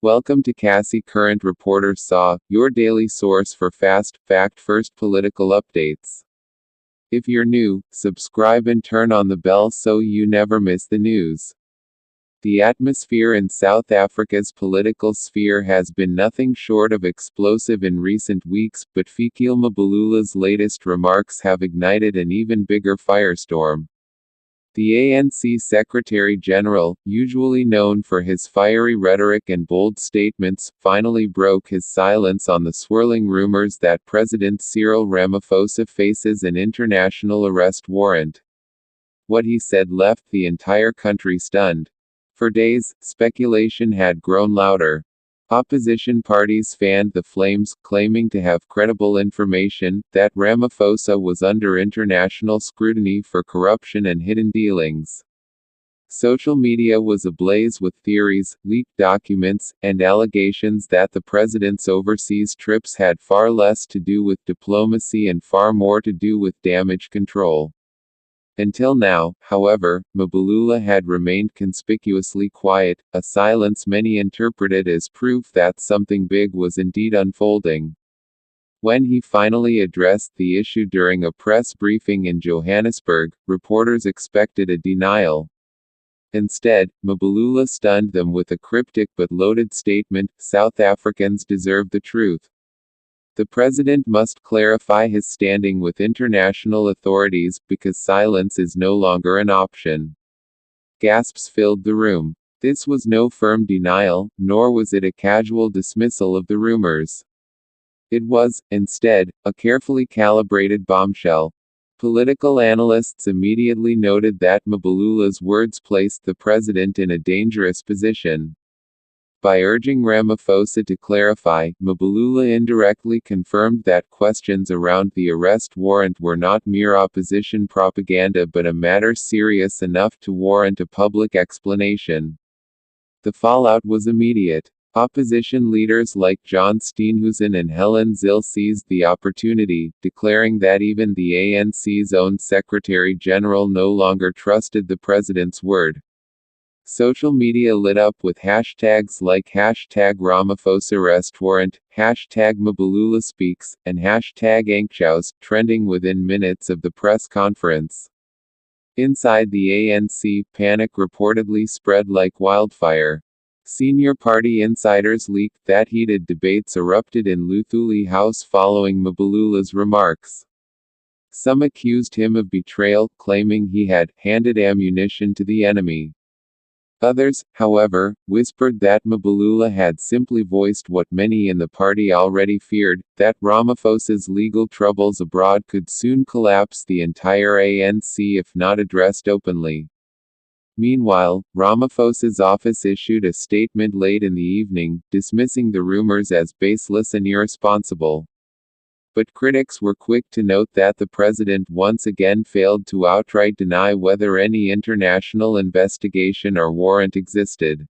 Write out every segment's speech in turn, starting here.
Welcome to Cassie Current Reporter SAW, your daily source for fast, fact-first political updates. If you're new, subscribe and turn on the bell so you never miss the news. The atmosphere in South Africa's political sphere has been nothing short of explosive in recent weeks, but Fikile Mbalula's latest remarks have ignited an even bigger firestorm. The ANC Secretary-General, usually known for his fiery rhetoric and bold statements, finally broke his silence on the swirling rumors that President Cyril Ramaphosa faces an international arrest warrant. What he said left the entire country stunned. For days, speculation had grown louder. Opposition parties fanned the flames, claiming to have credible information that Ramaphosa was under international scrutiny for corruption and hidden dealings. Social media was ablaze with theories, leaked documents, and allegations that the president's overseas trips had far less to do with diplomacy and far more to do with damage control. Until now, however, Mbalula had remained conspicuously quiet, a silence many interpreted as proof that something big was indeed unfolding. When he finally addressed the issue during a press briefing in Johannesburg, reporters expected a denial. Instead, Mbalula stunned them with a cryptic but loaded statement: "South Africans deserve the truth. The president must clarify his standing with international authorities, because silence is no longer an option." Gasps filled the room. This was no firm denial, nor was it a casual dismissal of the rumors. It was, instead, a carefully calibrated bombshell. Political analysts immediately noted that Mbalula's words placed the president in a dangerous position. By urging Ramaphosa to clarify, Mbalula indirectly confirmed that questions around the arrest warrant were not mere opposition propaganda but a matter serious enough to warrant a public explanation. The fallout was immediate. Opposition leaders like John Steenhuisen and Helen Zille seized the opportunity, declaring that even the ANC's own Secretary-General no longer trusted the president's word. Social media lit up with hashtags like #Ramaphosa Arrest Warrant, #Mbalula Speaks, and #Ankshows, trending within minutes of the press conference. Inside the ANC, panic reportedly spread like wildfire. Senior party insiders leaked that heated debates erupted in Luthuli House following Mbalula's remarks. Some accused him of betrayal, claiming he had handed ammunition to the enemy. Others, however, whispered that Mbalula had simply voiced what many in the party already feared, that Ramaphosa's legal troubles abroad could soon collapse the entire ANC if not addressed openly. Meanwhile, Ramaphosa's office issued a statement late in the evening, dismissing the rumors as baseless and irresponsible. But critics were quick to note that the president once again failed to outright deny whether any international investigation or warrant existed.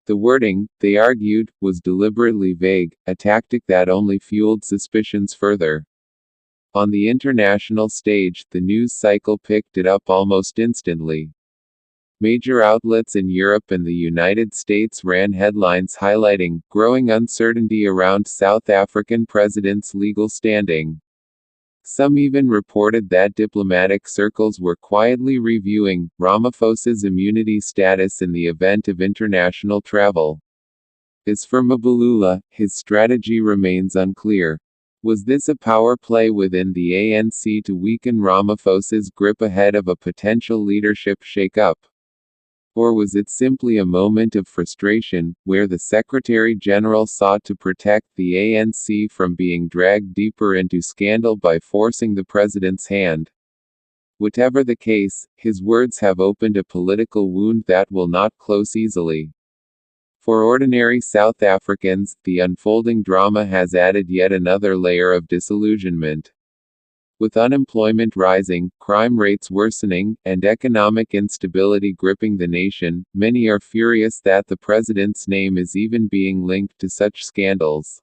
The wording, they argued, was deliberately vague, a tactic that only fueled suspicions further. On the international stage, the news cycle picked it up almost instantly. Major outlets in Europe and the United States ran headlines highlighting growing uncertainty around South African president's legal standing. Some even reported that diplomatic circles were quietly reviewing Ramaphosa's immunity status in the event of international travel. As for Mbalula, his strategy remains unclear. Was this a power play within the ANC to weaken Ramaphosa's grip ahead of a potential leadership shakeup? Or was it simply a moment of frustration, where the Secretary-General sought to protect the ANC from being dragged deeper into scandal by forcing the president's hand? Whatever the case, his words have opened a political wound that will not close easily. For ordinary South Africans, the unfolding drama has added yet another layer of disillusionment. With unemployment rising, crime rates worsening, and economic instability gripping the nation, many are furious that the president's name is even being linked to such scandals.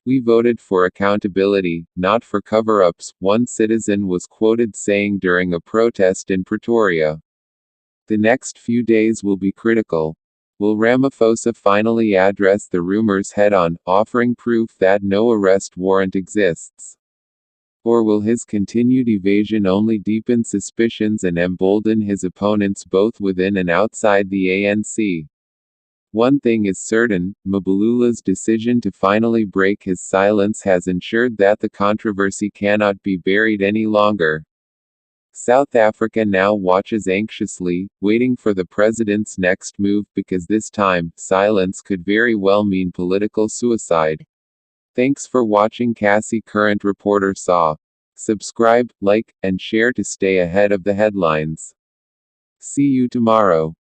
"We voted for accountability, not for cover-ups," one citizen was quoted saying during a protest in Pretoria. The next few days will be critical. Will Ramaphosa finally address the rumors head-on, offering proof that no arrest warrant exists? Or will his continued evasion only deepen suspicions and embolden his opponents both within and outside the ANC? One thing is certain, Mbalula's decision to finally break his silence has ensured that the controversy cannot be buried any longer. South Africa now watches anxiously, waiting for the president's next move because this time, silence could very well mean political suicide. Thanks for watching Cassie Current Reporter SAW. Subscribe, like, and share to stay ahead of the headlines. See you tomorrow.